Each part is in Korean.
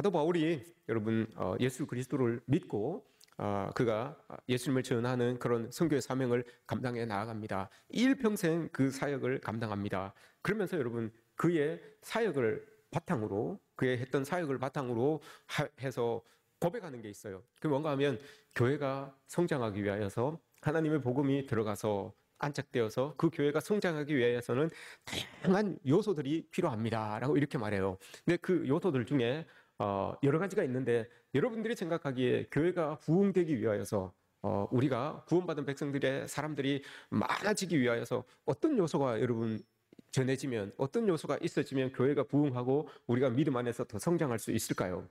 사도 바울이 여러분 예수 그리스도를 믿고 그가 예수님을 전하는 그런 선교의 사명을 감당해 나아갑니다. 일평생 그 사역을 감당합니다. 그러면서 여러분 그의 사역을 바탕으로 그의 했던 사역을 바탕으로 해서 고백하는 게 있어요. 그게 뭔가 하면 교회가 성장하기 위하여서 하나님의 복음이 들어가서 안착되어서 그 교회가 성장하기 위해서는 다양한 요소들이 필요합니다라고 이렇게 말해요. 근데 그 요소들 중에 여러 가지가 있는데 여러분들이 생각하기에 교회가 부흥되기 위하여서 우리가 구원받은 백성들의 사람들이 많아지기 위하여서 어떤 요소가 여러분 전해지면 어떤 요소가 있어지면 교회가 부흥하고 우리가 믿음 안에서 더 성장할 수 있을까요?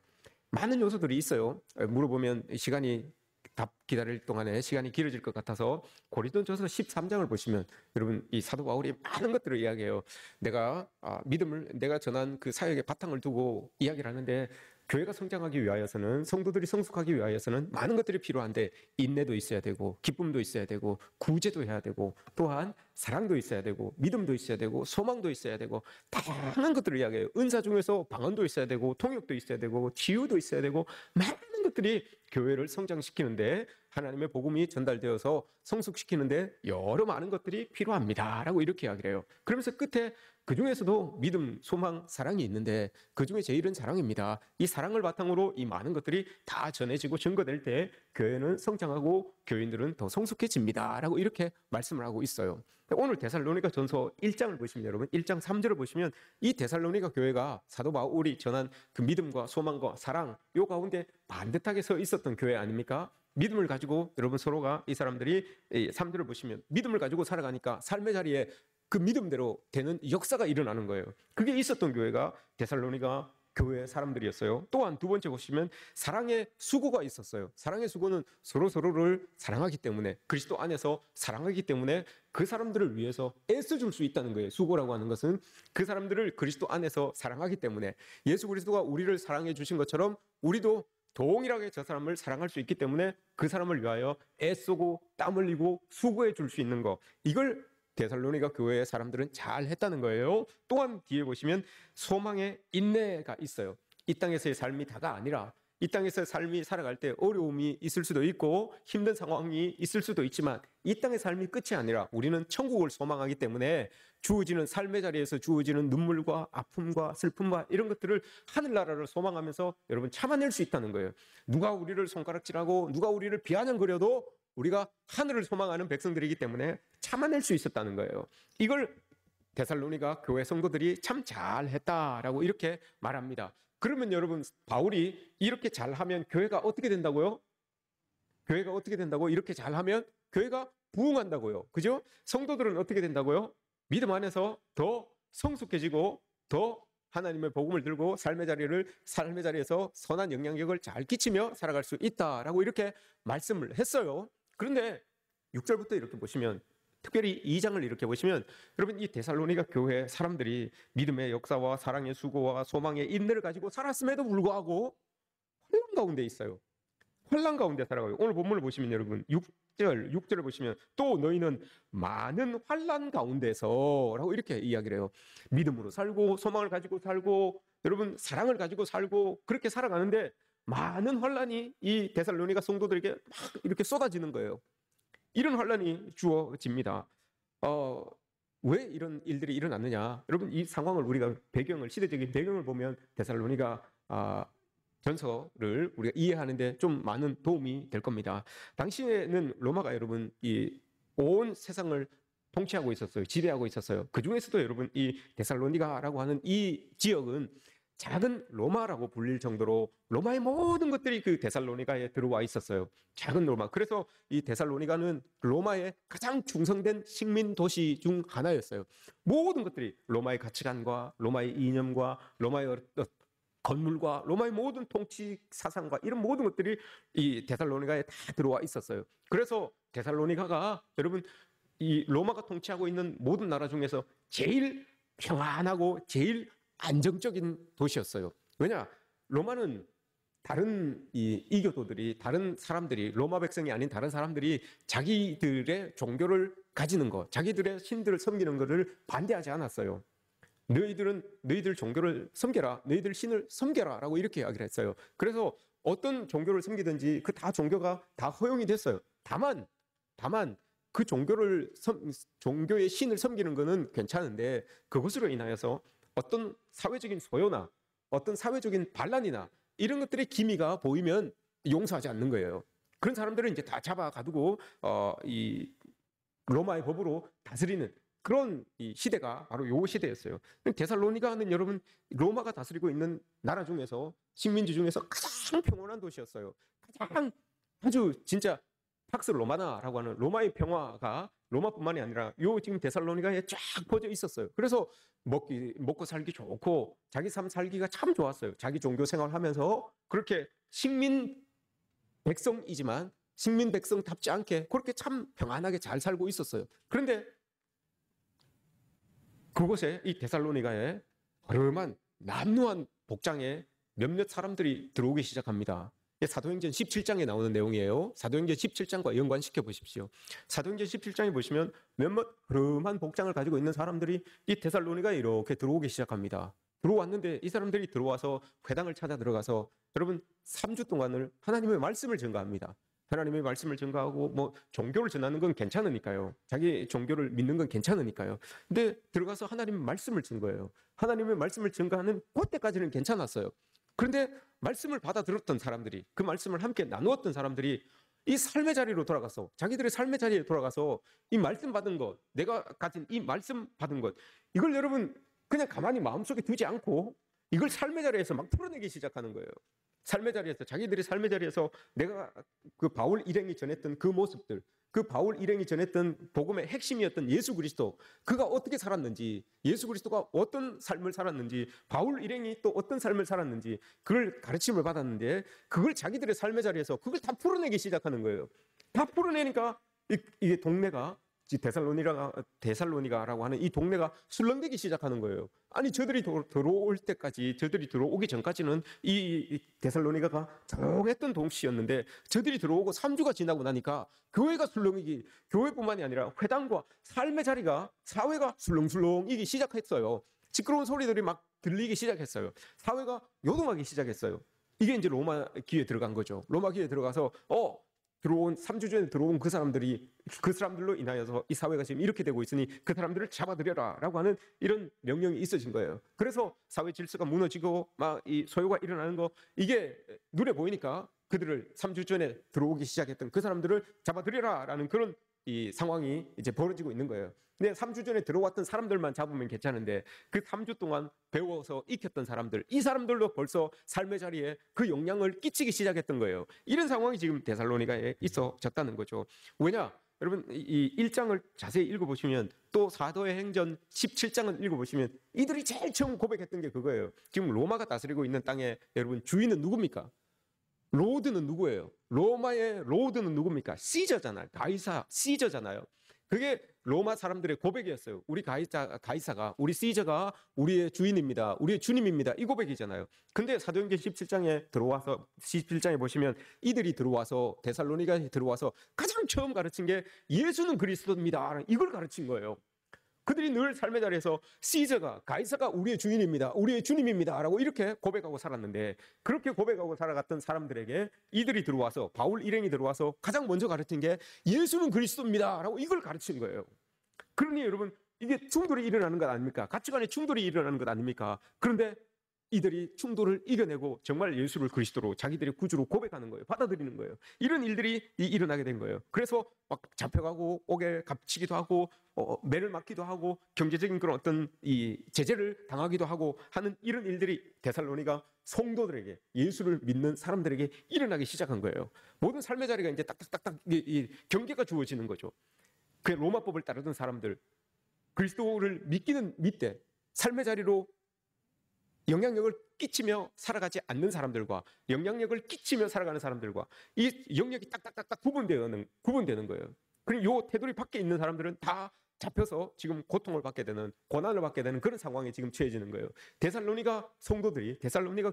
많은 요소들이 있어요. 물어보면 시간이 답 기다릴 동안에 시간이 길어질 것 같아서 고린도전서 13장을 보시면 여러분 이 사도 바울이 많은 것들을 이야기해요. 내가 믿음을 내가 전한 그 사역의 바탕을 두고 이야기를 하는데 교회가 성장하기 위하여서는 성도들이 성숙하기 위하여서는 많은 것들이 필요한데 인내도 있어야 되고 기쁨도 있어야 되고 구제도 해야 되고 또한 사랑도 있어야 되고 믿음도 있어야 되고 소망도 있어야 되고 다양한 것들을 이야기해요. 은사 중에서 방언도 있어야 되고 통역도 있어야 되고 치유도 있어야 되고 많은 것들이 교회를 성장시키는데 하나님의 복음이 전달되어서 성숙시키는데 여러 많은 것들이 필요합니다 라고 이렇게 이야기를 해요. 그러면서 끝에 그 중에서도 믿음, 소망, 사랑이 있는데 그 중에 제일은 사랑입니다. 이 사랑을 바탕으로 이 많은 것들이 다 전해지고 증거될 때 교회는 성장하고 교인들은 더 성숙해집니다 라고 이렇게 말씀을 하고 있어요. 오늘 데살로니가 전서 1장을 보시면 여러분 1장 3절을 보시면 이 데살로니가 교회가 사도 바울이 전한 그 믿음과 소망과 사랑 요 가운데 반듯하게 서 있었던 교회 아닙니까? 믿음을 가지고 여러분 서로가 이 사람들이 3절을 보시면 믿음을 가지고 살아가니까 삶의 자리에 그 믿음대로 되는 역사가 일어나는 거예요. 그게 있었던 교회가 데살로니가 교회 사람들이었어요. 또한 두 번째 보시면 사랑의 수고가 있었어요. 사랑의 수고는 서로를 사랑하기 때문에 그리스도 안에서 사랑하기 때문에 그 사람들을 위해서 애써줄 수 있다는 거예요. 수고라고 하는 것은 그 사람들을 그리스도 안에서 사랑하기 때문에 예수 그리스도가 우리를 사랑해 주신 것처럼 우리도 동일하게 저 사람을 사랑할 수 있기 때문에 그 사람을 위하여 애쓰고 땀 흘리고 수고해 줄 수 있는 거 이걸 데살로니가 교회의 사람들은 잘 했다는 거예요. 또한 뒤에 보시면 소망의 인내가 있어요. 이 땅에서의 삶이 다가 아니라 이 땅에서 삶이 살아갈 때 어려움이 있을 수도 있고 힘든 상황이 있을 수도 있지만 이 땅의 삶이 끝이 아니라 우리는 천국을 소망하기 때문에 주어지는 삶의 자리에서 주어지는 눈물과 아픔과 슬픔과 이런 것들을 하늘나라를 소망하면서 여러분 참아낼 수 있다는 거예요. 누가 우리를 손가락질하고 누가 우리를 비아냥거려도 우리가 하늘을 소망하는 백성들이기 때문에 참아낼 수 있었다는 거예요. 이걸 데살로니가 교회 성도들이 참 잘했다라고 이렇게 말합니다. 그러면 여러분 바울이 이렇게 잘하면 교회가 어떻게 된다고요? 교회가 어떻게 된다고? 이렇게 잘하면 교회가 부흥한다고요. 그죠? 성도들은 어떻게 된다고요? 믿음 안에서 더 성숙해지고 더 하나님의 복음을 들고 삶의 자리에서 선한 영향력을 잘 끼치며 살아갈 수 있다라고 이렇게 말씀을 했어요. 그런데 6절부터 이렇게 보시면 특별히 2장을 이렇게 보시면 여러분 이 데살로니가 교회 사람들이 믿음의 역사와 사랑의 수고와 소망의 인내를 가지고 살았음에도 불구하고 혼란 가운데 있어요. 혼란 가운데 살아가요. 오늘 본문을 보시면 여러분 6절을 보시면 또 너희는 많은 환난 가운데서 라고 이렇게 이야기를 해요. 믿음으로 살고 소망을 가지고 살고 여러분 사랑을 가지고 살고 그렇게 살아가는데 많은 환난이 이 데살로니가 성도들에게 막 이렇게 쏟아지는 거예요. 이런 환난이 주어집니다. 왜 이런 일들이 일어났느냐? 여러분 이 상황을 우리가 시대적인 배경을 보면 데살로니가 전서를 우리가 이해하는데 좀 많은 도움이 될 겁니다. 당시에는 로마가 여러분 이 온 세상을 통치하고 있었어요. 지배하고 있었어요. 그 중에서도 여러분 이 데살로니가라고 하는 이 지역은 작은 로마라고 불릴 정도로 로마의 모든 것들이 그 데살로니가에 들어와 있었어요. 작은 로마. 그래서 이 데살로니가는 로마의 가장 충성된 식민 도시 중 하나였어요. 모든 것들이 로마의 가치관과 로마의 이념과 로마의 건물과 로마의 모든 통치 사상과 이런 모든 것들이 이 데살로니가에 다 들어와 있었어요. 그래서 데살로니가가 여러분 이 로마가 통치하고 있는 모든 나라 중에서 제일 평안하고 제일 안정적인 도시였어요. 왜냐? 로마는 다른 이교도들이 다른 사람들이 로마 백성이 아닌 다른 사람들이 자기들의 종교를 가지는 것, 자기들의 신들을 섬기는 것을 반대하지 않았어요. 너희들 종교를 섬겨라, 너희들 신을 섬겨라라고 이렇게 이야기를 했어요. 그래서 어떤 종교를 섬기든지 그 다 종교가 다 허용이 됐어요. 다만 그 종교의 신을 섬기는 것은 괜찮은데 그것으로 인하여서 어떤 사회적인 소요나 어떤 사회적인 반란이나 이런 것들의 기미가 보이면 용서하지 않는 거예요. 그런 사람들은 이제 다 잡아가두고 이 로마의 법으로 다스리는 그런 이 시대가 바로 요 시대였어요. 데살로니가는 여러분 로마가 다스리고 있는 나라 중에서 식민지 중에서 가장 평온한 도시였어요. 가장 아주 진짜 팍스 로마나라고 하는 로마의 평화가 로마뿐만이 아니라 요 지금 데살로니가에 쫙 퍼져 있었어요. 그래서 먹고 살기 좋고 자기 삶 살기가 참 좋았어요. 자기 종교 생활하면서 그렇게 식민 백성이지만 식민 백성답지 않게 그렇게 참 평안하게 잘 살고 있었어요. 그런데 그곳에 이 데살로니가에 허름한 남루한 복장에 몇몇 사람들이 들어오기 시작합니다. 사도행전 17장에 나오는 내용이에요. 사도행전 17장과 연관시켜 보십시오. 사도행전 17장에 보시면 몇몇 허름한 복장을 가지고 있는 사람들이 이 데살로니가에 이렇게 들어오기 시작합니다. 들어왔는데 이 사람들이 들어와서 회당을 찾아 들어가서 여러분 3주 동안을 하나님의 말씀을 전가합니다. 하나님의 말씀을 전가하고 뭐 종교를 전하는 건 괜찮으니까요. 자기 종교를 믿는 건 괜찮으니까요. 근데 들어가서 하나님의 말씀을 전 거예요. 하나님의 말씀을 전가하는 그때까지는 괜찮았어요. 그런데 말씀을 받아들었던 사람들이, 그 말씀을 함께 나누었던 사람들이 이 삶의 자리로 돌아가서, 자기들의 삶의 자리에 돌아가서 이 말씀 받은 것, 내가 가진 이 말씀 받은 것, 이걸 여러분 그냥 가만히 마음속에 두지 않고 이걸 삶의 자리에서 막 풀어내기 시작하는 거예요. 삶의 자리에서, 자기들이 삶의 자리에서 내가 그 바울 일행이 전했던 그 모습들, 그 바울 일행이 전했던 복음의 핵심이었던 예수 그리스도, 그가 어떻게 살았는지, 예수 그리스도가 어떤 삶을 살았는지, 바울 일행이 또 어떤 삶을 살았는지 그걸 가르침을 받았는데 그걸 자기들의 삶의 자리에서 그걸 다 풀어내기 시작하는 거예요. 다 풀어내니까 이게 동네가 데살로니가라고 하는 이 동네가 술렁대기 시작하는 거예요. 아니 저들이 들어올 때까지, 저들이 들어오기 전까지는 이 데살로니가가 조용했던 도시였는데 저들이 들어오고 3주가 지나고 나니까 교회가 술렁이기, 교회뿐만이 아니라 회당과 삶의 자리가, 사회가 술렁술렁이기 시작했어요. 시끄러운 소리들이 막 들리기 시작했어요. 사회가 요동하기 시작했어요. 이게 이제 로마 기에 들어간 거죠. 로마 기에 들어가서 들어온 3주 전에 들어온 그 사람들로 인하여서 이 사회가 지금 이렇게 되고 있으니 그 사람들을 잡아들여라라고 하는 이런 명령이 있어진 거예요. 그래서 사회 질서가 무너지고 막 이 소요가 일어나는 거, 이게 눈에 보이니까 그들을 3주 전에 들어오기 시작했던 그 사람들을 잡아들여라라는 그런 이 상황이 이제 벌어지고 있는 거예요. 근데 3주 전에 들어왔던 사람들만 잡으면 괜찮은데 그 3주 동안 배워서 익혔던 사람들, 이 사람들도 벌써 삶의 자리에 그 영향을 끼치기 시작했던 거예요. 이런 상황이 지금 데살로니가에 있어졌다는 거죠. 왜냐? 여러분 이 1장을 자세히 읽어보시면, 또 사도의 행전 17장을 읽어보시면 이들이 제일 처음 고백했던 게 그거예요. 지금 로마가 다스리고 있는 땅에 여러분 주인은 누굽니까? 로드는 누구예요? 로마의 로드는 누굽니까? 시저잖아요. 가이사, 시저잖아요. 그게 로마 사람들의 고백이었어요. 우리 가이사가, 우리 시저가 우리의 주인입니다. 우리의 주님입니다. 이 고백이잖아요. 근데 사도행전 17장에 들어와서, 17장에 보시면 이들이 들어와서, 데살로니가에 들어와서 가장 처음 가르친 게 예수는 그리스도입니다. 이걸 가르친 거예요. 그들이 늘 삶의 자리에서 시저가, 가이사가 우리의 주인입니다, 우리의 주님입니다 라고 이렇게 고백하고 살았는데, 그렇게 고백하고 살아갔던 사람들에게 이들이 들어와서, 바울 일행이 들어와서 가장 먼저 가르친 게 예수는 그리스도입니다 라고 이걸 가르친 거예요. 그러니 여러분 이게 충돌이 일어나는 것 아닙니까? 가치관의 충돌이 일어나는 것 아닙니까? 그런데 이들이 충돌을 이겨내고 정말 예수를 그리스도로, 자기들의 구주로 고백하는 거예요. 받아들이는 거예요. 이런 일들이 일어나게 된 거예요. 그래서 막 잡혀가고 옥에 갇히기도 하고 매를 맞기도 하고 경제적인 그런 어떤 이 제재를 당하기도 하고 하는 이런 일들이 데살로니가 성도들에게, 예수를 믿는 사람들에게 일어나기 시작한 거예요. 모든 삶의 자리가 이제 딱딱딱딱 경계가 주어지는 거죠. 그 로마법을 따르던 사람들, 그리스도를 믿되 삶의 자리로 영향력을 끼치며 살아가지 않는 사람들과 영향력을 끼치며 살아가는 사람들과 이 영역이 딱딱딱딱 구분되는 거예요. 그리고 요 테두리 밖에 있는 사람들은 다 잡혀서 지금 고통을 받게 되는, 고난을 받게 되는 그런 상황에 지금 처해지는 거예요. 데살로니가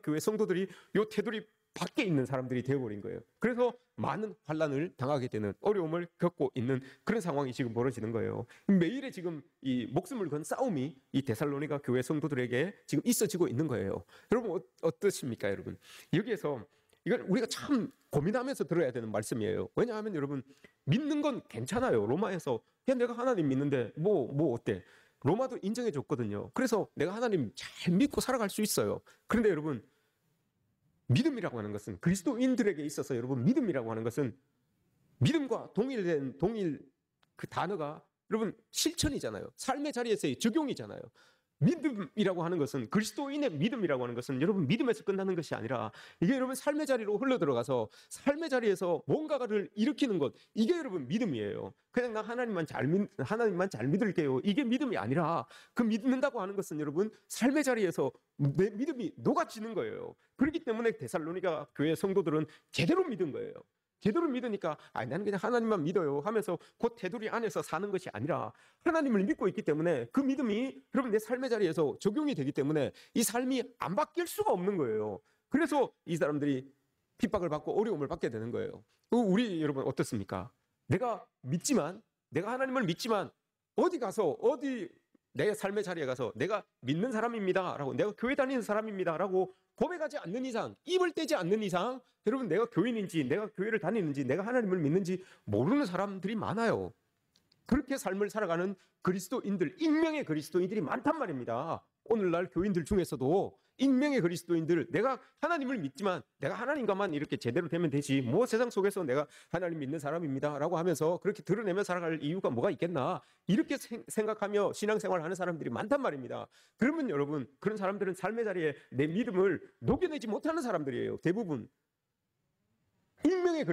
교회 성도들이 요 테두리 밖에 있는 사람들이 되어버린 거예요. 그래서 많은 환난을 당하게 되는, 어려움을 겪고 있는 그런 상황이 지금 벌어지는 거예요. 매일의 지금 이 목숨을 건 싸움이 이 데살로니가 교회 성도들에게 지금 있어지고 있는 거예요. 여러분 어떠십니까, 여러분? 여기에서 이건 우리가 참 고민하면서 들어야 되는 말씀이에요. 왜냐하면 여러분, 믿는 건 괜찮아요. 로마에서 그냥 내가 하나님 믿는데 뭐 어때? 로마도 인정해 줬거든요. 그래서 내가 하나님 잘 믿고 살아갈 수 있어요. 그런데 여러분, 믿음이라고 하는 것은, 그리스도인들에게 있어서 여러분, 믿음이라고 하는 것은 믿음과 동일 그 단어가 여러분 실천이잖아요. 삶의 자리에서의 적용이잖아요. 믿음이라고 하는 것은, 그리스도인의 믿음이라고 하는 것은 여러분 믿음에서 끝나는 것이 아니라 이게 여러분 삶의 자리로 흘러들어가서 삶의 자리에서 뭔가를 일으키는 것, 이게 여러분 믿음이에요. 그냥 나 하나님만 잘 믿을게요, 이게 믿음이 아니라, 그 믿는다고 하는 것은 여러분 삶의 자리에서 내 믿음이 녹아지는 거예요. 그렇기 때문에 데살로니가 교회 성도들은 제대로 믿은 거예요. 제대로 믿으니까 나는 그냥 하나님만 믿어요 하면서 그 테두리 안에서 사는 것이 아니라, 하나님을 믿고 있기 때문에 그 믿음이 여러분 내 삶의 자리에서 적용이 되기 때문에 이 삶이 안 바뀔 수가 없는 거예요. 그래서 이 사람들이 핍박을 받고 어려움을 받게 되는 거예요. 우리 여러분 어떻습니까? 내가 하나님을 믿지만 어디 가서 내 삶의 자리에 가서 내가 믿는 사람입니다 라고, 내가 교회 다니는 사람입니다 라고 고백하지 않는 이상, 입을 떼지 않는 이상 여러분 내가 교인인지, 내가 교회를 다니는지, 내가 하나님을 믿는지 모르는 사람들이 많아요. 그렇게 삶을 살아가는 그리스도인들, 익명의 그리스도인들이 많단 말입니다. 오늘날 교인들 중에서도 익명의 그리스도인들, 내가 하나님을 믿지만 내가 하나님과만 이렇게 제대로 되면 되지, 뭐 세상 속에서 내가 하나님 믿는 사람입니다 라고 하면서 그렇게 드러내며 살아갈 이유가 뭐가 있겠나, 이렇게 생각하며 신앙생활을 하는 사람들이 많단 말입니다. 그러면 여러분, 그런 사람들은 삶의 자리에 내 믿음을 녹여내지 못하는 사람들이에요. 대부분 익명의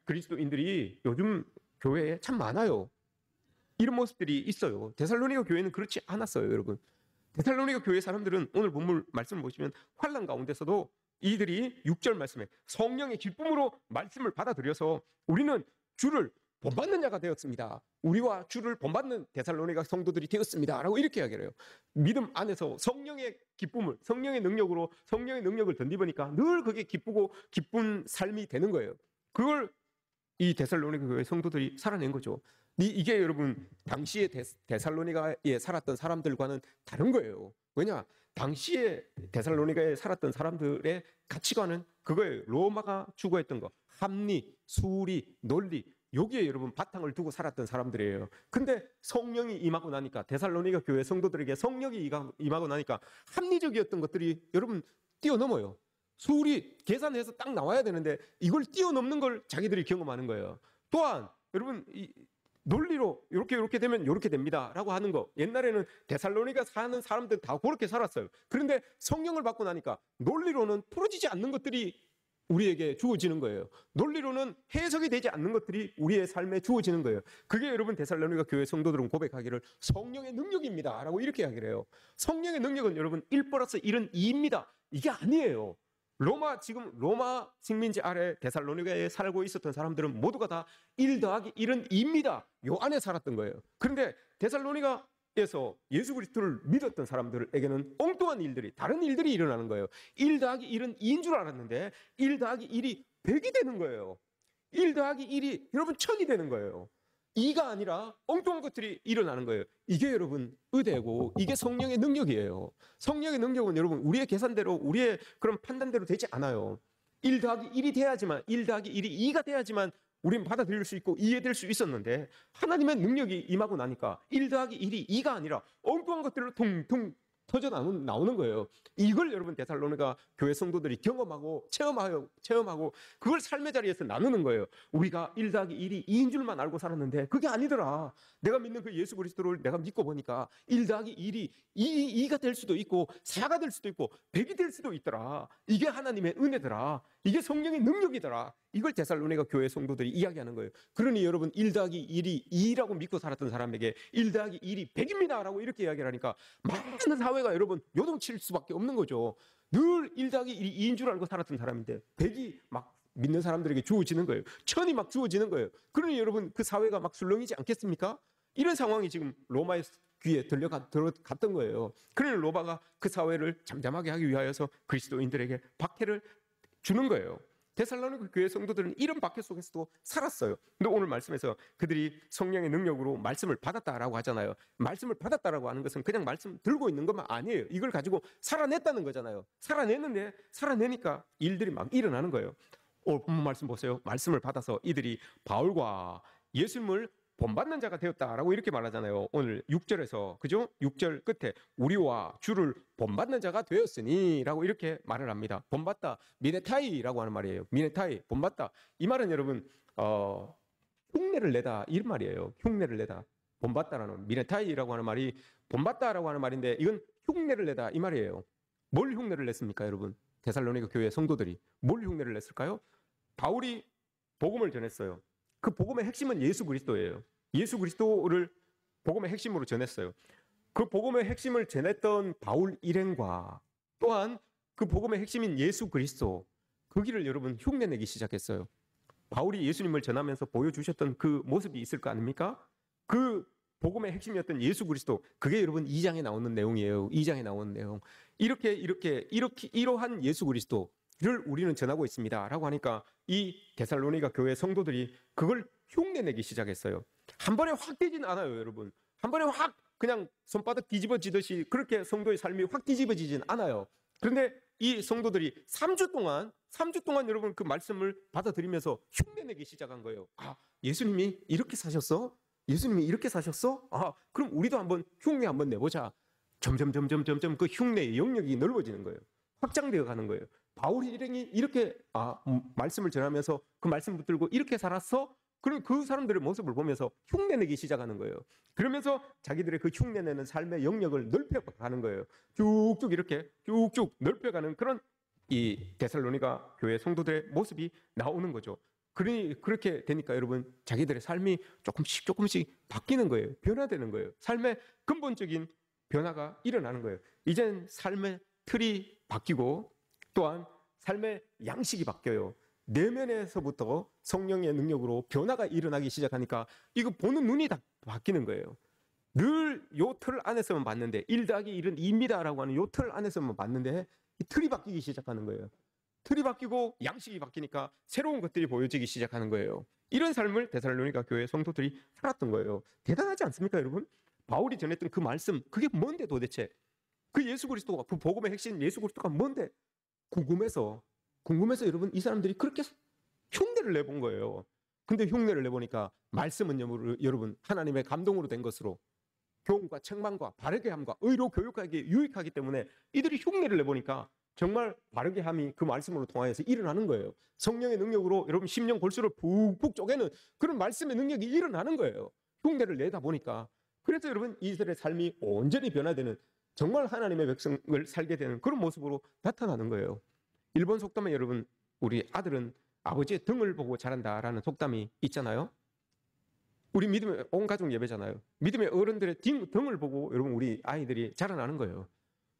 그리스도인들이 요즘 교회에 참 많아요. 이런 모습들이 있어요. 데살로니가 교회는 그렇지 않았어요, 여러분. 데살로니가 교회 사람들은 오늘 본문 말씀을 보시면 환난 가운데서도 이들이 6절 말씀에 성령의 기쁨으로 말씀을 받아들여서 우리는 주를 본받는 자가 되었습니다. 우리와 주를 본받는 데살로니가 성도들이 되었습니다 라고 이렇게 이야기를 해요. 믿음 안에서 성령의 기쁨을, 성령의 능력을 덧입으니까 늘 그게 기쁘고 기쁜 삶이 되는 거예요. 그걸 이 데살로니가 교회 성도들이 살아낸 거죠. 이게 여러분 당시에 데살로니가에 살았던 사람들과는 다른 거예요. 왜냐? 당시에 데살로니가에 살았던 사람들의 가치관은 그거예요. 로마가 추구했던 거, 합리, 수리, 논리, 여기에 여러분 바탕을 두고 살았던 사람들이에요. 근데 성령이 임하고 나니까, 데살로니가 교회 성도들에게 성령이 임하고 나니까 합리적이었던 것들이 여러분 뛰어넘어요. 수리, 계산해서 딱 나와야 되는데 이걸 뛰어넘는 걸 자기들이 경험하는 거예요. 또한 여러분 논리로 이렇게 되면 이렇게 됩니다 라고 하는 거, 옛날에는 데살로니가 사는 사람들 다 그렇게 살았어요. 그런데 성령을 받고 나니까 논리로는 풀어지지 않는 것들이 우리에게 주어지는 거예요. 논리로는 해석이 되지 않는 것들이 우리의 삶에 주어지는 거예요. 그게 여러분 데살로니가 교회 성도들은 고백하기를 성령의 능력입니다 라고 이렇게 이야기를 해요. 성령의 능력은 여러분 1+1은 2입니다. 이게 아니에요. 로마 식민지 아래 데살로니가에 살고 있었던 사람들은 모두가 다 1+1은 2입니다. 요 안에 살았던 거예요. 그런데 데살로니가에서 예수 그리스도를 믿었던 사람들에게는 엉뚱한 일들이, 다른 일들이 일어나는 거예요. 1+1은 2인 줄 알았는데 1+1이 100이 되는 거예요. 1+1이 여러분 1000이 되는 거예요. 2가 아니라 엉뚱한 것들이 일어나는 거예요. 이게 여러분 의대고, 이게 성령의 능력이에요. 성령의 능력은 여러분 우리의 계산대로, 우리의 그런 판단대로 되지 않아요. 1+1이 돼야지만, 1+1이 2가 돼야지만 우리는 받아들일 수 있고 이해될 수 있었는데, 하나님의 능력이 임하고 나니까 1+1이 2가 아니라 엉뚱한 것들로 퉁퉁 터져 나오는 거예요. 이걸 여러분 데살로니가 교회 성도들이 경험하고 체험하고 그걸 삶의 자리에서 나누는 거예요. 우리가 1+1이 2인 줄만 알고 살았는데 그게 아니더라. 내가 믿는 그 예수 그리스도를 내가 믿고 보니까 1+1이 2가 될 수도 있고 4가 될 수도 있고 100이 될 수도 있더라. 이게 하나님의 은혜더라. 이게 성령의 능력이더라. 이걸 데살로니가 교회 성도들이 이야기하는 거예요. 그러니 여러분 1+1이 2라고 믿고 살았던 사람에게 1+1이 100입니다 라고 이렇게 이야기를 하니까 많은 사회가 여러분 요동칠 수밖에 없는 거죠. 늘 1+1이 2인 줄 알고 살았던 사람인데 100이 막 믿는 사람들에게 주어지는 거예요. 1000이 막 주어지는 거예요. 그러니 여러분 그 사회가 막 술렁이지 않겠습니까? 이런 상황이 지금 로마의 귀에 들어갔던 거예요. 그러니 로마가 그 사회를 잠잠하게 하기 위하여서 그리스도인들에게 박해를 주는 거예요. 데살로니가 교회 성도들은 이런 박해 속에서도 살았어요. 근데 오늘 말씀에서 그들이 성령의 능력으로 말씀을 받았다라고 하잖아요. 말씀을 받았다라고 하는 것은 그냥 말씀 들고 있는 것만 아니에요. 이걸 가지고 살아냈다는 거잖아요. 살아내니까 일들이 막 일어나는 거예요. 오늘 본문 말씀 보세요. 말씀을 받아서 이들이 바울과 예수님을 본받는 자가 되었다라고 이렇게 말하잖아요. 오늘 6절에서, 그죠? 6절 끝에 우리와 주를 본받는 자가 되었으니 라고 이렇게 말을 합니다. 본받다, 미네타이라고 하는 말이에요. 미네타이, 본받다. 이 말은 여러분 흉내를 내다 이런 말이에요. 흉내를 내다. 본받다라는, 미네타이라고 하는 말이 본받다라고 하는 말인데 이건 흉내를 내다 이 말이에요. 뭘 흉내를 냈습니까, 여러분? 데살로니가 교회 성도들이 뭘 흉내를 냈을까요? 바울이 복음을 전했어요. 그 복음의 핵심은 예수 그리스도예요. 예수 그리스도를 복음의 핵심으로 전했어요. 그 복음의 핵심을 전했던 바울 일행과 또한 그 복음의 핵심인 예수 그리스도, 그 길을 여러분 흉내내기 시작했어요. 바울이 예수님을 전하면서 보여주셨던 그 모습이 있을 거 아닙니까? 그 복음의 핵심이었던 예수 그리스도, 그게 여러분 2장에 나오는 내용이에요. 2장에 나오는 내용. 이러한 예수 그리스도를 우리는 전하고 있습니다 라고 하니까 이 데살로니가 교회 성도들이 그걸 흉내내기 시작했어요. 한 번에 확 되진 않아요, 여러분. 한 번에 확 그냥 손바닥 뒤집어지듯이 그렇게 성도의 삶이 확 뒤집어지진 않아요. 그런데 이 성도들이 3주 동안 여러분 그 말씀을 받아들이면서 흉내내기 시작한 거예요. 아, 예수님이 이렇게 사셨어? 예수님이 이렇게 사셨어? 아, 그럼 우리도 한번 흉내 한번 내보자. 점점 그 흉내의 영역이 넓어지는 거예요. 확장되어 가는 거예요. 바울 일행이 이렇게 말씀을 전하면서 그 말씀 붙들고 이렇게 살았어? 그럼 그 사람들의 모습을 보면서 흉내내기 시작하는 거예요. 그러면서 자기들의 그 흉내내는 삶의 영역을 넓혀가는 거예요. 쭉쭉 넓혀가는 그런 이 데살로니가 교회 성도들의 모습이 나오는 거죠. 그렇게 되니까 여러분 자기들의 삶이 조금씩 바뀌는 거예요. 변화되는 거예요. 삶의 근본적인 변화가 일어나는 거예요. 이젠 삶의 틀이 바뀌고 또한 삶의 양식이 바뀌어요. 내면에서부터 성령의 능력으로 변화가 일어나기 시작하니까 이거 보는 눈이 다 바뀌는 거예요. 늘 요 틀 안에서만 봤는데 1 더하기 1은 2입니다라고 하는 요 틀 안에서만 봤는데 이 틀이 바뀌기 시작하는 거예요. 틀이 바뀌고 양식이 바뀌니까 새로운 것들이 보여지기 시작하는 거예요. 이런 삶을 데살로니가 교회 성도들이 살았던 거예요. 대단하지 않습니까, 여러분? 바울이 전했던 그 말씀, 그게 뭔데 도대체? 그 예수 그리스도가, 그 복음의 핵심 예수 그리스도가 뭔데? 궁금해서 여러분 이 사람들이 그렇게 흉내를 내본 거예요. 근데 흉내를 내보니까 말씀은 여러분 하나님의 감동으로 된 것으로 교훈과 책망과 바르게 함과 의로 교육하기에 유익하기 때문에 이들이 흉내를 내보니까 정말 바르게 함이 그 말씀으로 통하여서 일어나는 거예요. 성령의 능력으로 여러분 심령 골수를 푹푹 쪼개는 그런 말씀의 능력이 일어나는 거예요. 흉내를 내다 보니까. 그래서 여러분 이들의 삶이 온전히 변화되는, 정말 하나님의 백성을 살게 되는 그런 모습으로 나타나는 거예요. 일본 속담에 여러분 우리 아들은 아버지의 등을 보고 자란다라는 속담이 있잖아요. 우리 믿음의 온 가족 예배잖아요. 믿음의 어른들의 등을 보고 여러분 우리 아이들이 자라나는 거예요.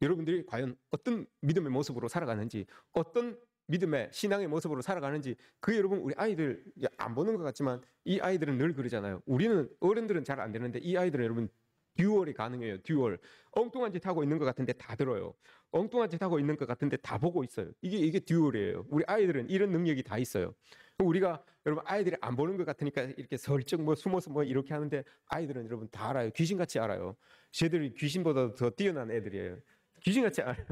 여러분들이 과연 어떤 믿음의 모습으로 살아가는지, 어떤 믿음의 신앙의 모습으로 살아가는지, 그게 여러분 우리 아이들 안 보는 것 같지만 이 아이들은 늘 그러잖아요. 우리는 어른들은 잘 안 되는데 이 아이들은 여러분 듀얼이 가능해요. 듀얼. 엉뚱한 짓 하고 있는 것 같은데 다 들어요. 엉뚱한 짓 하고 있는 것 같은데 다 보고 있어요. 이게 듀얼이에요. 우리 아이들은 이런 능력이 다 있어요. 우리가 여러분 아이들이 안 보는 것 같으니까 이렇게 설정 숨어서 이렇게 하는데 아이들은 여러분 다 알아요. 귀신같이 알아요. 쟤들이 귀신보다 더 뛰어난 애들이에요. 귀신같이 알아요.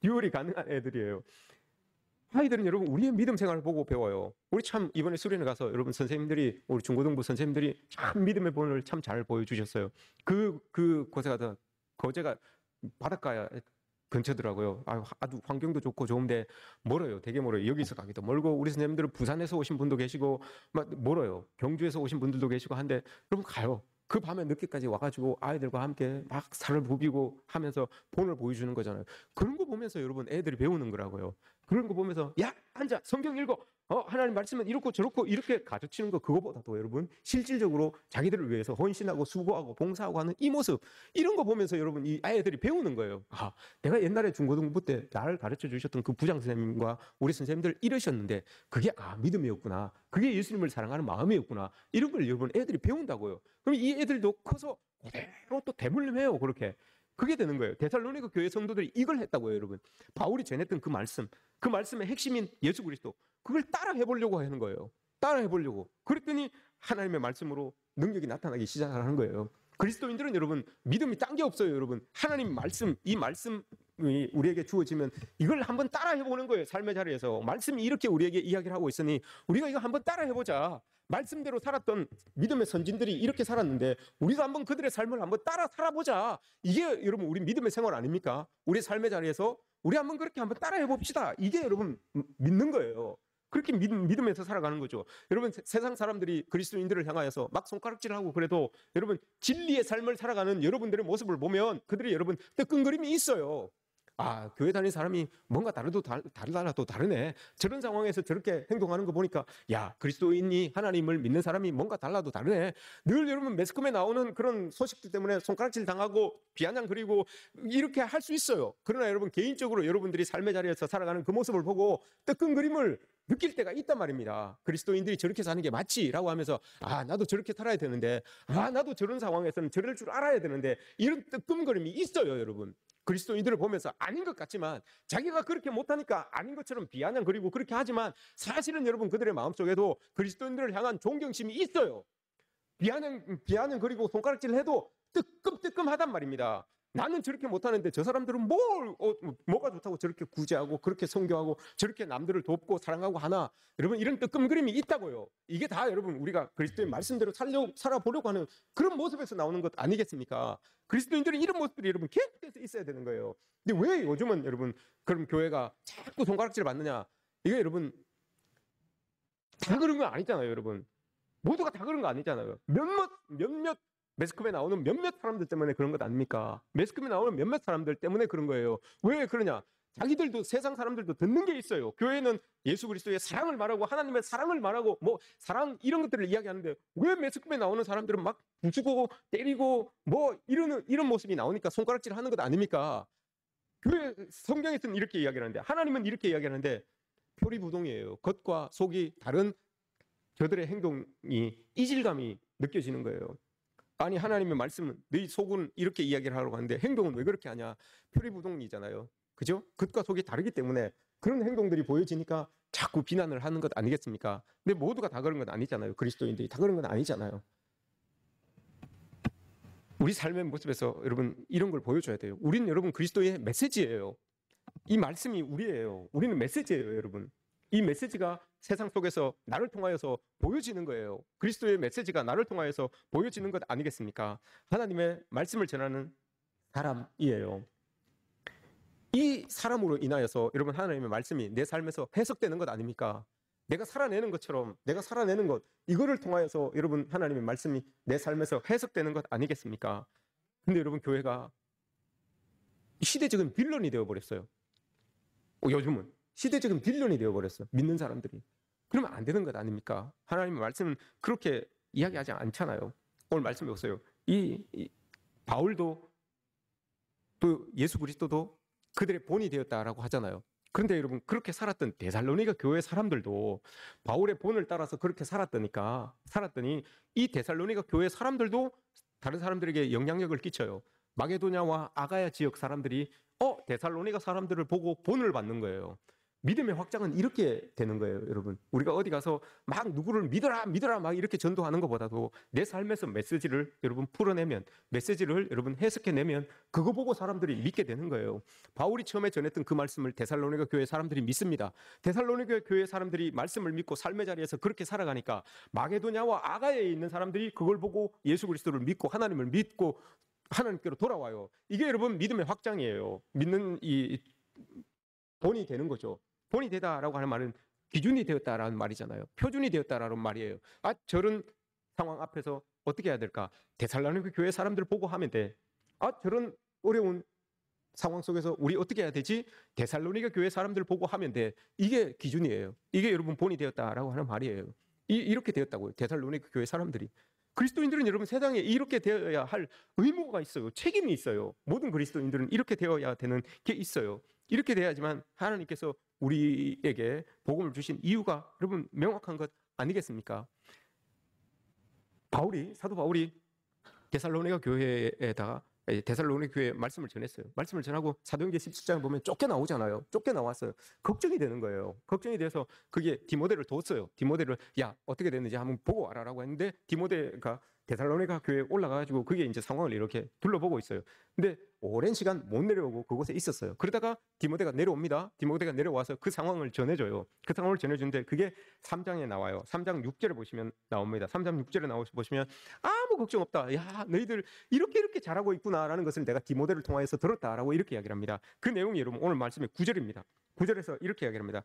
듀얼이 가능한 애들이에요. 아이들은 여러분 우리의 믿음 생활을 보고 배워요. 우리 참 이번에 수련회 가서 여러분 선생님들이, 우리 중고등부 선생님들이 참 믿음의 본을 참 잘 보여주셨어요. 거제가 바닷가 근처더라고요. 아주 환경도 좋고 좋은데 멀어요. 되게 멀어요. 여기서 가기도 멀고, 우리 선생님들은 부산에서 오신 분도 계시고 막 멀어요. 경주에서 오신 분들도 계시고 한데 여러분 가요. 그 밤에 늦게까지 와가지고 아이들과 함께 막 살을 부비고 하면서 본을 보여주는 거잖아요. 그런 거 보면서 여러분 애들이 배우는 거라고요. 그런 거 보면서 야 앉아 성경 읽어, 하나님 말씀은 이렇고 저렇고 이렇게 가르치는 거, 그거보다도 여러분 실질적으로 자기들을 위해서 헌신하고 수고하고 봉사하고 하는 이 모습, 이런 거 보면서 여러분 이 아이들이 배우는 거예요. 내가 옛날에 중고등부 때 나를 가르쳐 주셨던 그 부장 선생님과 우리 선생님들 이러셨는데 그게 믿음이었구나, 그게 예수님을 사랑하는 마음이었구나, 이런 걸 여러분 애들이 배운다고요. 그럼 이 애들도 커서 그대로 또 대물림해요. 그렇게 그게 되는 거예요. 데살로니가 교회 성도들이 이걸 했다고요, 여러분. 바울이 전했던 그 말씀, 그 말씀의 핵심인 예수 그리스도, 그걸 따라 해보려고 하는 거예요. 따라 해보려고. 그랬더니 하나님의 말씀으로 능력이 나타나기 시작하는 거예요. 그리스도인들은 여러분 믿음이 딴 게 없어요. 여러분 하나님 말씀, 이 말씀이 우리에게 주어지면 이걸 한번 따라 해보는 거예요. 삶의 자리에서 말씀이 이렇게 우리에게 이야기를 하고 있으니 우리가 이거 한번 따라 해보자. 말씀대로 살았던 믿음의 선진들이 이렇게 살았는데 우리도 한번 그들의 삶을 한번 따라 살아보자. 이게 여러분 우리 믿음의 생활 아닙니까? 우리 삶의 자리에서 우리 한번 그렇게 한번 따라 해봅시다. 이게 여러분 믿는 거예요. 그렇게 믿으면서 살아가는 거죠. 여러분 세상 사람들이 그리스도인들을 향하여서 막 손가락질하고 그래도 여러분 진리의 삶을 살아가는 여러분들의 모습을 보면 그들이 여러분 뜨끈거림이 있어요. 아, 교회 다니는 사람이 뭔가 다르다라도 다르네. 저런 상황에서 저렇게 행동하는 거 보니까 야, 그리스도인이 하나님을 믿는 사람이 뭔가 달라도 다르네. 늘 여러분 매스컴에 나오는 그런 소식들 때문에 손가락질 당하고 비아냥 그리고 이렇게 할 수 있어요. 그러나 여러분 개인적으로 여러분들이 삶의 자리에서 살아가는 그 모습을 보고 뜨끈거림을 느낄 때가 있단 말입니다. 그리스도인들이 저렇게 사는 게 맞지라고 하면서 아, 나도 저렇게 살아야 되는데 아, 나도 저런 상황에서는 저럴 줄 알아야 되는데 이런 뜨끔거림이 있어요, 여러분. 그리스도인들을 보면서 아닌 것 같지만 자기가 그렇게 못하니까 아닌 것처럼 비아냥 그리고 그렇게 하지만 사실은 여러분 그들의 마음속에도 그리스도인들을 향한 존경심이 있어요. 비아냥 그리고 손가락질 해도 뜨끔뜨끔하단 말입니다. 나는 저렇게 못하는데 저 사람들은 뭐가 좋다고 저렇게 구제하고 그렇게 선교하고 저렇게 남들을 돕고 사랑하고 하나. 여러분 이런 뜨끔거림이 있다고요. 이게 다 여러분 우리가 그리스도의 말씀대로 살아보려고 하는 그런 모습에서 나오는 것 아니겠습니까? 그리스도인들은 이런 모습들이 여러분 계속해서 있어야 되는 거예요. 근데 왜 요즘은 여러분 그럼 교회가 자꾸 손가락질을 받느냐? 이게 여러분 다 그런 거 아니잖아요, 여러분. 모두가 다 그런 거 아니잖아요. 몇몇 매스컴에 나오는 몇몇 사람들 때문에 그런 것 아닙니까? 매스컴에 나오는 몇몇 사람들 때문에 그런 거예요. 왜 그러냐? 자기들도 세상 사람들도 듣는 게 있어요. 교회는 예수 그리스도의 사랑을 말하고 하나님의 사랑을 말하고 뭐 사랑 이런 것들을 이야기하는데 왜 매스컴에 나오는 사람들은 막 부수고 때리고 뭐 이런 모습이 나오니까 손가락질 하는 것 아닙니까? 교회 성경에서는 이렇게 이야기를 하는데 하나님은 이렇게 이야기하는데 표리부동이에요. 겉과 속이 다른 저들의 행동이 이질감이 느껴지는 거예요. 아니 하나님의 말씀은 너희 속은 이렇게 이야기를 하려고 하는데 행동은 왜 그렇게 하냐? 표리부동이잖아요. 그죠? 겉과 속이 다르기 때문에 그런 행동들이 보여지니까 자꾸 비난을 하는 것 아니겠습니까? 근데 모두가 다 그런 건 아니잖아요. 그리스도인들이 다 그런 건 아니잖아요. 우리 삶의 모습에서 여러분 이런 걸 보여줘야 돼요. 우리는 여러분 그리스도의 메시지예요. 이 말씀이 우리예요. 우리는 메시지예요, 여러분. 이 메시지가 세상 속에서 나를 통하여서 보여지는 거예요. 그리스도의 메시지가 나를 통하여서 보여지는 것 아니겠습니까? 하나님의 말씀을 전하는 사람이에요. 이 사람으로 인하여서 여러분 하나님의 말씀이 내 삶에서 해석되는 것 아닙니까? 내가 살아내는 것처럼 내가 살아내는 것 이거를 통하여서 여러분 하나님의 말씀이 내 삶에서 해석되는 것 아니겠습니까? 근데 여러분 교회가 시대적인 빌런이 되어버렸어요. 요즘은 시대적인 빌런이 되어버렸어요. 믿는 사람들이. 그러면 안 되는 것 아닙니까? 하나님의 말씀은 그렇게 이야기하지 않잖아요. 오늘 말씀해 보세요. 이 바울도 또 예수 그리스도도 그들의 본이 되었다라고 하잖아요. 그런데 여러분 그렇게 살았던 데살로니가 교회 사람들도 바울의 본을 따라서 그렇게 살았더니 이 데살로니가 교회 사람들도 다른 사람들에게 영향력을 끼쳐요. 마게도냐와 아가야 지역 사람들이 데살로니가 사람들을 보고 본을 받는 거예요. 믿음의 확장은 이렇게 되는 거예요, 여러분. 우리가 어디 가서 막 누구를 믿어라 막 이렇게 전도하는 것보다도 내 삶에서 메시지를 여러분 풀어내면, 메시지를 여러분 해석해내면 그거 보고 사람들이 믿게 되는 거예요. 바울이 처음에 전했던 그 말씀을 데살로니가 교회 사람들이 믿습니다. 데살로니가 교회 사람들이 말씀을 믿고 삶의 자리에서 그렇게 살아가니까 마게도냐와 아가야에 있는 사람들이 그걸 보고 예수 그리스도를 믿고 하나님을 믿고 하나님께로 돌아와요. 이게 여러분 믿음의 확장이에요. 믿는 이 본이 되는 거죠. 본이 되다라고 하는 말은 기준이 되었다라는 말이잖아요. 표준이 되었다라는 말이에요. 저런 상황 앞에서 어떻게 해야 될까? 데살로니가 교회 사람들 보고 하면 돼. 저런 어려운 상황 속에서 우리 어떻게 해야 되지? 데살로니가 교회 사람들 보고 하면 돼. 이게 기준이에요. 이게 여러분 본이 되었다라고 하는 말이에요. 이렇게 되었다고요. 데살로니가 교회 사람들이. 그리스도인들은 여러분 세상에 이렇게 되어야 할 의무가 있어요. 책임이 있어요. 모든 그리스도인들은 이렇게 되어야 되는 게 있어요. 이렇게 돼야지만 하나님께서 우리에게 복음을 주신 이유가 여러분 명확한 것 아니겠습니까? 사도 바울이 데살로니가 교회에다가 데살로니가 교회에 말씀을 전했어요. 말씀을 전하고 사도행전 17장에 보면 쫓겨나오잖아요. 쫓겨나왔어요. 걱정이 되는 거예요. 걱정이 돼서 그게 디모데를 뒀어요. 디모데를 야 어떻게 됐는지 한번 보고 와라라고 했는데 디모데가 데살로니가 교회에 올라가가지고 그게 이제 상황을 이렇게 둘러보고 있어요. 근데 오랜 시간 못 내려오고 그곳에 있었어요. 그러다가 디모데가 내려옵니다. 디모데가 내려와서 그 상황을 전해줘요. 그 상황을 전해주는데 그게 3장에 나와요. 3장 6절에 보시면 나옵니다. 3장 6절에 보시면 아무 걱정 없다. 야 너희들 이렇게 잘하고 있구나라는 것을 내가 디모데를 통하여서 들었다라고 이렇게 이야기를 합니다. 그 내용이 여러분 오늘 말씀의 9절입니다. 9절에서 이렇게 이야기를 합니다.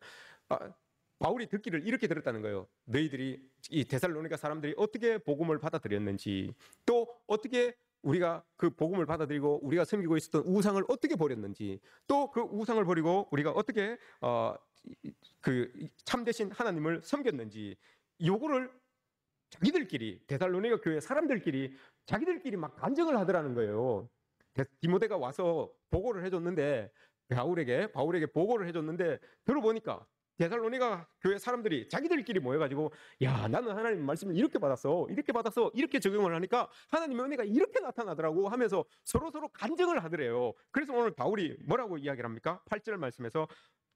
바울이 듣기를 이렇게 들었다는 거예요. 너희들이 이 데살로니가 사람들이 어떻게 복음을 받아들였는지, 또 어떻게 우리가 그 복음을 받아들이고 우리가 섬기고 있었던 우상을 어떻게 버렸는지, 또 그 우상을 버리고 우리가 어떻게 그 참되신 하나님을 섬겼는지, 요거를 자기들끼리 데살로니가 교회 사람들끼리 자기들끼리 막 간증을 하더라는 거예요. 디모데가 와서 보고를 해줬는데 바울에게 보고를 해줬는데 들어보니까 데살로니가 교회 사람들이 자기들끼리 모여가지고 야 나는 하나님 말씀을 이렇게 받았어 이렇게 적용을 하니까 하나님의 은혜가 이렇게 나타나더라고 하면서 서로 간증을 하더래요. 그래서 오늘 바울이 뭐라고 이야기를 합니까? 8절 말씀에서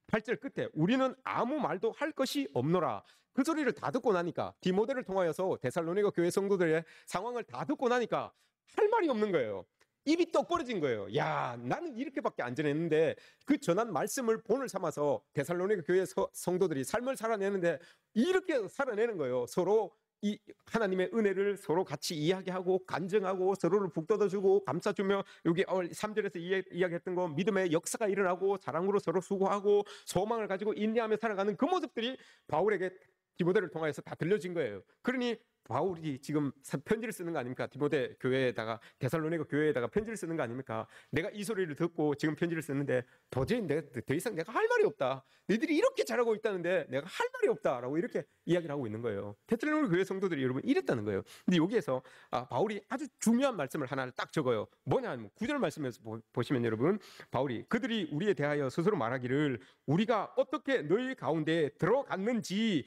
8절 끝에 우리는 아무 말도 할 것이 없노라. 그 소리를 다 듣고 나니까 디모데를 통하여서 데살로니가 교회 성도들의 상황을 다 듣고 나니까 할 말이 없는 거예요. 입이 떡 벌어진 거예요. 야 나는 이렇게밖에 안 전했는데 그 전한 말씀을 본을 삼아서 데살로니가 교회 성도들이 삶을 살아내는데 이렇게 살아내는 거예요. 서로 이 하나님의 은혜를 서로 같이 이야기하고 간증하고 서로를 북돋아주고 감싸주며 여기 3절에서 이야기했던 거 믿음의 역사가 일어나고 사랑으로 서로 수고하고 소망을 가지고 인내하며 살아가는 그 모습들이 바울에게 디모데를 통해서 다 들려진 거예요. 그러니 바울이 지금 편지를 쓰는 거 아닙니까? 디모데 교회에다가 데살로니가 교회에다가 편지를 쓰는 거 아닙니까? 내가 이 소리를 듣고 지금 편지를 쓰는데 도저히 더 이상 내가 할 말이 없다. 너희들이 이렇게 잘하고 있다는데 내가 할 말이 없다라고 이렇게 이야기를 하고 있는 거예요. 데살로니가 교회 성도들이 여러분 이랬다는 거예요. 근데 여기에서 바울이 아주 중요한 말씀을 하나를 딱 적어요. 뭐냐 하면 9절 말씀에서 보시면 여러분 바울이 그들이 우리에 대하여 스스로 말하기를 우리가 어떻게 너희 가운데 들어갔는지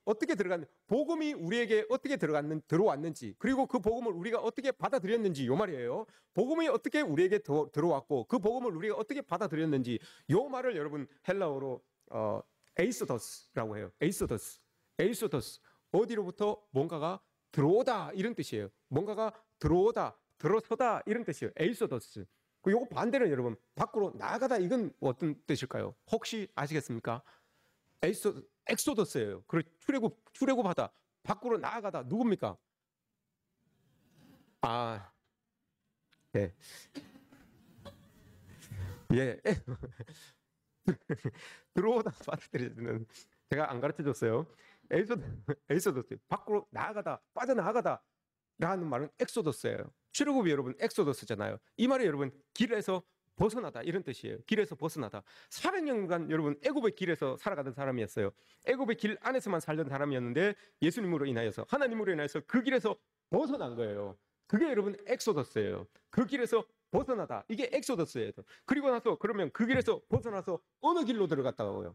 어떻게 들어갔는지 복음이 우리에게 어떻게 들어왔는지 그리고 그 복음을 우리가 어떻게 받아들였는지 요 말이에요. 복음이 어떻게 우리에게 들어왔고 그 복음을 우리가 어떻게 받아들였는지 요 말을 여러분 헬라어로 에이소더스라고 해요. 에이소더스 어디로부터 뭔가가 들어오다 이런 뜻이에요. 뭔가가 들어오다 들어서다 이런 뜻이에요. 에이소더스. 요거 반대는 여러분 밖으로 나가다 이건 어떤 뜻일까요? 혹시 아시겠습니까? 엑소더스예요. 출애굽하다 밖으로 나아가다 누굽니까? 네. 예. 들어오다 받아들이는 제가 안 가르쳐 줬어요. 엑소더스 밖으로 나아가다 빠져나가다 라는 말은 엑소더스예요. 출애굽이 여러분 엑소더스잖아요. 이 말이 여러분 길에서 벗어나다 이런 뜻이에요. 길에서 벗어나다. 400년간 여러분 애굽의 길에서 살아가던 사람이었어요. 애굽의 길 안에서만 살던 사람이었는데 예수님으로 인하여서 하나님으로 인하여서 그 길에서 벗어난 거예요. 그게 여러분 엑소더스예요. 그 길에서 벗어나다. 이게 엑소더스예요. 그리고 나서 그러면 그 길에서 벗어나서 어느 길로 들어갔다고요?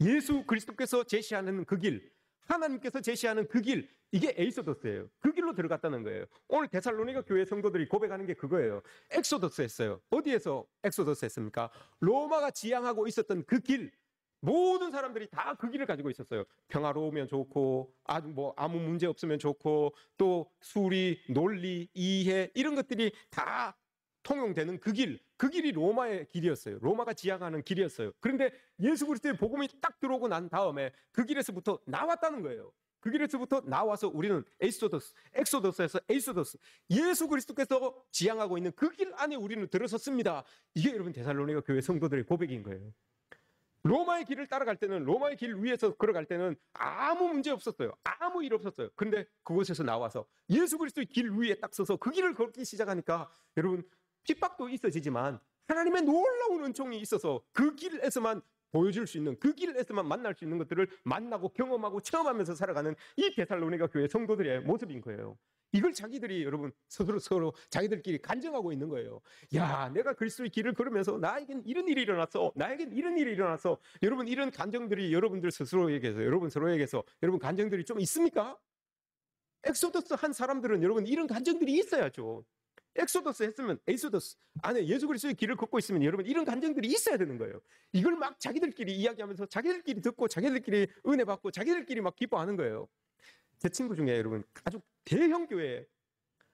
예수 그리스도께서 제시하는 그 길, 하나님께서 제시하는 그 길, 이게 에이소더스예요. 그 길로 들어갔다는 거예요. 오늘 데살로니가 교회 성도들이 고백하는 게 그거예요. 엑소더스 했어요. 어디에서 엑소더스 했습니까? 로마가 지향하고 있었던 그 길, 모든 사람들이 다 그 길을 가지고 있었어요. 평화로우면 좋고 아무 문제 없으면 좋고 또 수리, 논리, 이해 이런 것들이 다 통용되는 그 길이 로마의 길이었어요. 로마가 지향하는 길이었어요. 그런데 예수 그리스도의 복음이 딱 들어오고 난 다음에 그 길에서부터 나왔다는 거예요. 그 길에서부터 나와서 우리는 엑소더스에서 에이소더스, 예수 그리스도께서 지향하고 있는 그 길 안에 우리는 들어섰습니다. 이게 여러분 데살로니가 교회 성도들의 고백인 거예요. 로마의 길을 따라갈 때는 로마의 길 위에서 걸어갈 때는 아무 문제 없었어요. 아무 일 없었어요. 근데 그곳에서 나와서 예수 그리스도의 길 위에 딱 서서 그 길을 걷기 시작하니까 여러분 핍박도 있어지지만 하나님의 놀라운 은총이 있어서 그 길에서만 보여줄 수 있는 그 길에서만 만날 수 있는 것들을 만나고 경험하고 체험하면서 살아가는 이 데살로니가 교회 성도들의 모습인 거예요. 이걸 자기들이 여러분 서로 자기들끼리 간증하고 있는 거예요. 야, 내가 그리스도의 길을 걸으면서 나에겐 이런 일이 일어났어. 나에겐 이런 일이 일어났어. 여러분 이런 간증들이 여러분들 스스로에게서 여러분 서로에게서 여러분 간증들이 좀 있습니까? 엑소더스 한 사람들은 여러분 이런 간증들이 있어야죠. 엑소더스 했으면 에이소더스 안에 예수 그리스도의 길을 걷고 있으면 여러분 이런 감정들이 있어야 되는 거예요. 이걸 막 자기들끼리 이야기하면서 자기들끼리 듣고 자기들끼리 은혜 받고 자기들끼리 막 기뻐하는 거예요. 제 친구 중에 여러분 아주 대형 교회,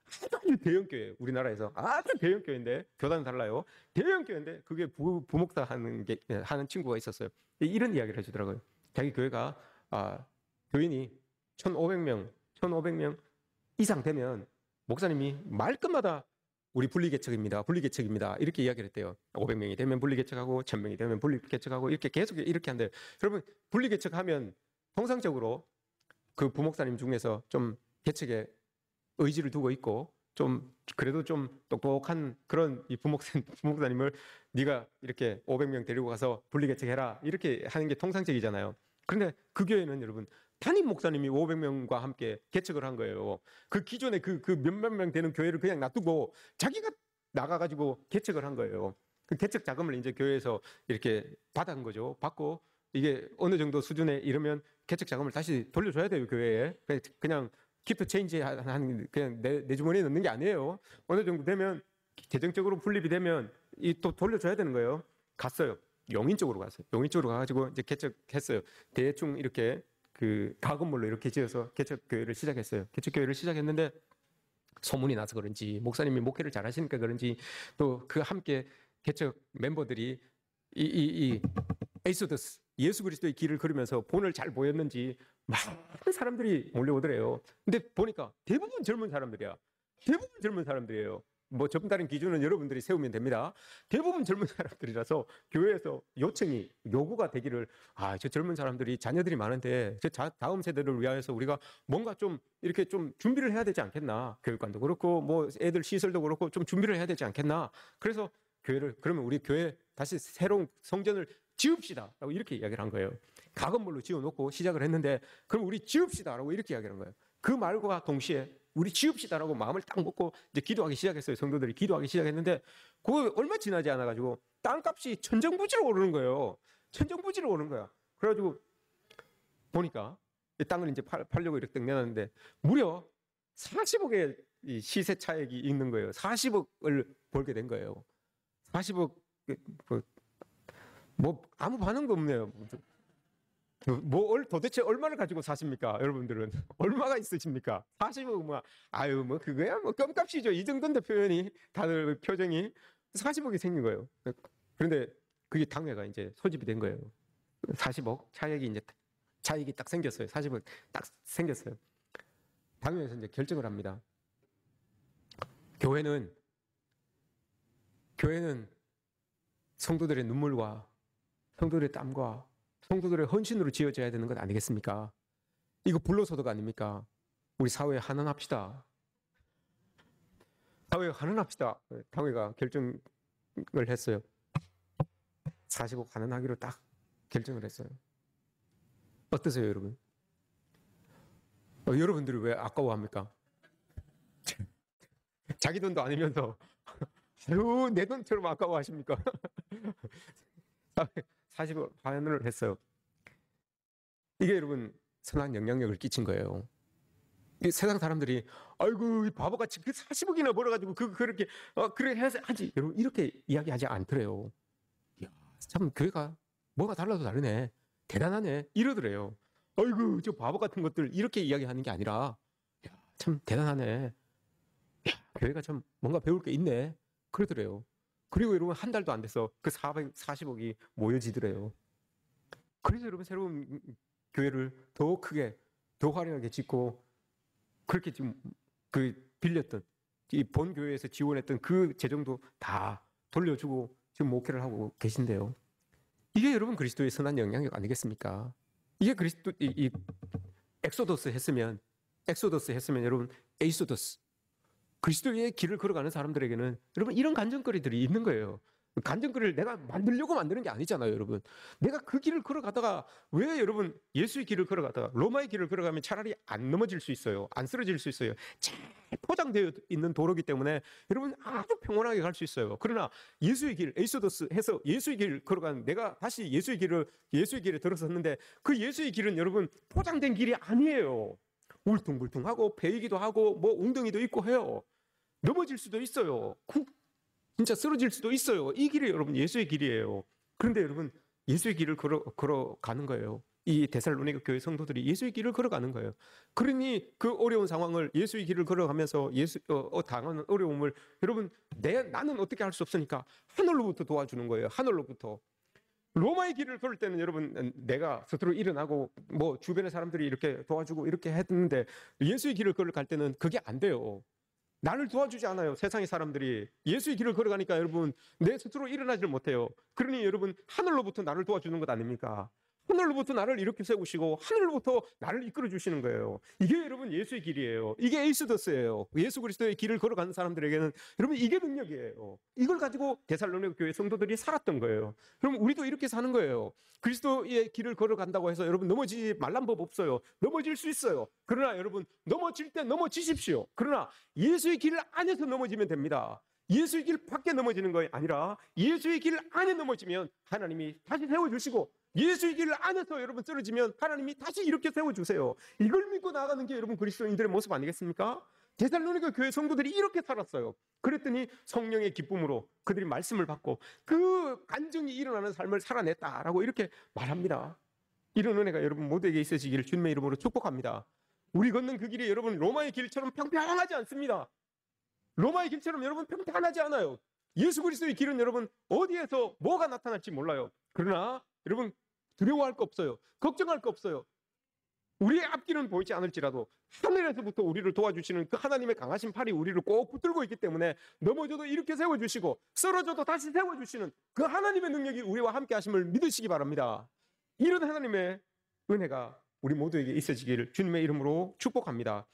아주 대형 교회, 우리나라에서 아주 대형 교회인데 교단은 달라요. 대형 교회인데 그게 부목사 하는 친구가 있었어요. 이런 이야기를 해주더라고요. 자기 교회가 교인이 1,500명 이상 되면 목사님이 말끝마다 우리 분리개척입니다. 이렇게 이야기를 했대요. 500명이 되면 분리개척하고 1,000명이 되면 분리개척하고 이렇게 계속 이렇게 한대요. 여러분 분리개척하면 통상적으로 그 부목사님 중에서 좀 개척에 의지를 두고 있고 좀 그래도 좀 똑똑한 그런 이 부목사님을 네가 이렇게 500명 데리고 가서 분리개척해라 이렇게 하는 게 통상적이잖아요. 그런데 그 교회는 여러분 담임 목사님이 500명과 함께 개척을 한 거예요. 그 기존에 그 몇몇 명 되는 교회를 그냥 놔두고 자기가 나가가지고 개척을 한 거예요. 그 개척 자금을 이제 교회에서 이렇게 받은 거죠. 받고 이게 어느 정도 수준에 이르면 개척 자금을 다시 돌려줘야 돼요, 교회에. 그냥 기프 체인지 그냥 내 주머니에 넣는 게 아니에요. 어느 정도 되면 재정적으로 분립이 되면 이 또 돌려줘야 되는 거예요. 갔어요. 용인 쪽으로 갔어요. 용인 쪽으로 가가지고 이제 개척했어요. 대충 이렇게 그 가건물로 이렇게 지어서 개척교회를 시작했어요. 개척교회를 시작했는데 소문이 나서 그런지 목사님이 목회를 잘하시니까 그런지 또 그 함께 개척 멤버들이 이 에이소더스 예수 그리스도의 길을 걸으면서 본을 잘 보였는지 많은 사람들이 몰려오더래요. 근데 보니까 대부분 젊은 사람들이야. 대부분 젊은 사람들이에요. 뭐 다른 기준은 여러분들이 세우면 됩니다. 대부분 젊은 사람들이라서 교회에서 요구가 되기를 저 젊은 사람들이 자녀들이 많은데 다음 세대를 위하여서 우리가 뭔가 좀 이렇게 좀 준비를 해야 되지 않겠나. 교육관도 그렇고 뭐 애들 시설도 그렇고 좀 준비를 해야 되지 않겠나. 그래서 그러면 우리 교회 다시 새로운 성전을 지읍시다 라고 이렇게 이야기를 한 거예요. 가건물로 지어놓고 시작을 했는데 그럼 우리 지읍시다 라고 이렇게 이야기를 한 거예요. 그 말과 동시에 우리 지읍시다라고 마음을 딱 먹고 이제 기도하기 시작했어요. 성도들이 기도하기 시작했는데 그거 얼마 지나지 않아가지고 땅값이 천정부지로 오르는 거예요. 천정부지로 오르는 거야. 그래가지고 보니까 이 땅을 이제 팔려고 이렇게 내놨는데 무려 40억의 이 시세 차익이 있는 거예요. 40억을 벌게 된 거예요. 40억 뭐 아무 반응도 없네요. 뭐 도대체 얼마를 가지고 사십니까? 여러분들은 얼마가 있으십니까? 40억 뭐 그거야 뭐 껌값이죠. 이 정도인데 표현이 다들 표정이 40억이 생긴 거예요. 그런데 그게 당회가 이제 소집이 된 거예요. 40억 차익이 딱 생겼어요. 40억 딱 생겼어요. 당회에서 이제 결정을 합니다. 교회는 성도들의 눈물과 성도들의 땀과 성도들의 헌신으로 지어져야 되는 것 아니겠습니까? 이거 불로소득 아닙니까? 우리 사회에 환원합시다. 사회에 환원합시다. 당회가 결정을 했어요. 40억 환원하기로 딱 결정을 했어요. 어떠세요, 여러분? 여러분들이 왜 아까워합니까? 자기 돈도 아니면서 내 돈처럼 아까워하십니까? 40억 환원을 했어요. 이게 여러분 선한 영향력을 끼친 거예요. 세상 사람들이 아이고 이 바보같이 그 40억이나 벌어가지고 그렇게 그래 해서 하지 여러분 이렇게 이야기하지 않더래요. 이야, 참 교회가 뭐가 달라도 다르네, 대단하네 이러더래요. 아이고 저 바보 같은 것들 이렇게 이야기하는 게 아니라 야, 참 대단하네. 야, 교회가 참 뭔가 배울 게 있네 그러더래요. 그리고 여러분 한 달도 안 돼서 그 440억이 모여지더래요. 그래서 여러분 새로운 교회를 더 크게 더 화려하게 짓고 그렇게 지금 빌렸던 이 본 교회에서 지원했던 그 재정도 다 돌려주고 지금 목회를 하고 계신데요. 이게 여러분 그리스도의 선한 영향력 아니겠습니까? 이게 그리스도 이 엑소더스 했으면 여러분 에이소더스 그리스도의 길을 걸어가는 사람들에게는 여러분 이런 간증거리들이 있는 거예요. 간증거리를 내가 만들려고 만드는 게 아니잖아요, 여러분. 내가 그 길을 걸어가다가 왜 여러분 예수의 길을 걸어가다가 로마의 길을 걸어가면 차라리 안 넘어질 수 있어요. 안 쓰러질 수 있어요. 잘 포장되어 있는 도로기 때문에 여러분 아주 평온하게 갈 수 있어요. 그러나 예수의 길, 에이소더스 해서 예수의 길을 걸어가는 내가 다시 예수의 길에 들어섰는데 그 예수의 길은 여러분 포장된 길이 아니에요. 울퉁불퉁하고 베이기도 하고 뭐 웅덩이도 있고 해요. 넘어질 수도 있어요. 진짜 쓰러질 수도 있어요. 이 길이 여러분 예수의 길이에요. 그런데 여러분 예수의 길을 걸어가는 거예요. 이 데살로니가 교회 성도들이 예수의 길을 걸어가는 거예요. 그러니 그 어려운 상황을 예수의 길을 걸어가면서 당하는 어려움을 여러분 나는 어떻게 할 수 없으니까 하늘로부터 도와주는 거예요. 하늘로부터. 로마의 길을 걸을 때는 여러분 내가 스스로 일어나고 뭐 주변의 사람들이 이렇게 도와주고 이렇게 했는데 예수의 길을 걸어갈 때는 그게 안 돼요. 나를 도와주지 않아요. 세상의 사람들이. 예수의 길을 걸어가니까 여러분 내 스스로 일어나지를 못해요. 그러니 여러분 하늘로부터 나를 도와주는 것 아닙니까? 하늘로부터 나를 이렇게 세우시고 하늘로부터 나를 이끌어 주시는 거예요. 이게 여러분 예수의 길이에요. 이게 에이스더스예요. 예수 그리스도의 길을 걸어가는 사람들에게는 여러분 이게 능력이에요. 이걸 가지고 데살로니가 교회 성도들이 살았던 거예요. 그럼 우리도 이렇게 사는 거예요. 그리스도의 길을 걸어간다고 해서 여러분 넘어지지 말란 법 없어요. 넘어질 수 있어요. 그러나 여러분 넘어질 때 넘어지십시오. 그러나 예수의 길 안에서 넘어지면 됩니다. 예수의 길 밖에 넘어지는 것이 아니라 예수의 길 안에 넘어지면 하나님이 다시 세워주시고 예수의 길 안에서 여러분 쓰러지면 하나님이 다시 이렇게 세워주세요. 이걸 믿고 나아가는 게 여러분 그리스도인들의 모습 아니겠습니까? 데살로니가 교회 성도들이 이렇게 살았어요. 그랬더니 성령의 기쁨으로 그들이 말씀을 받고 그 간증이 일어나는 삶을 살아냈다라고 이렇게 말합니다. 이런 은혜가 여러분 모두에게 있으시기를 주님의 이름으로 축복합니다. 우리 걷는 그 길이 여러분 로마의 길처럼 평평하지 않습니다. 로마의 길처럼 여러분 평탄하지 않아요. 예수 그리스도의 길은 여러분 어디에서 뭐가 나타날지 몰라요. 그러나 여러분 두려워할 거 없어요. 걱정할 거 없어요. 우리의 앞길은 보이지 않을지라도 하늘에서부터 우리를 도와주시는 그 하나님의 강하신 팔이 우리를 꼭 붙들고 있기 때문에 넘어져도 이렇게 세워주시고 쓰러져도 다시 세워주시는 그 하나님의 능력이 우리와 함께 하심을 믿으시기 바랍니다. 이런 하나님의 은혜가 우리 모두에게 있어지기를 주님의 이름으로 축복합니다.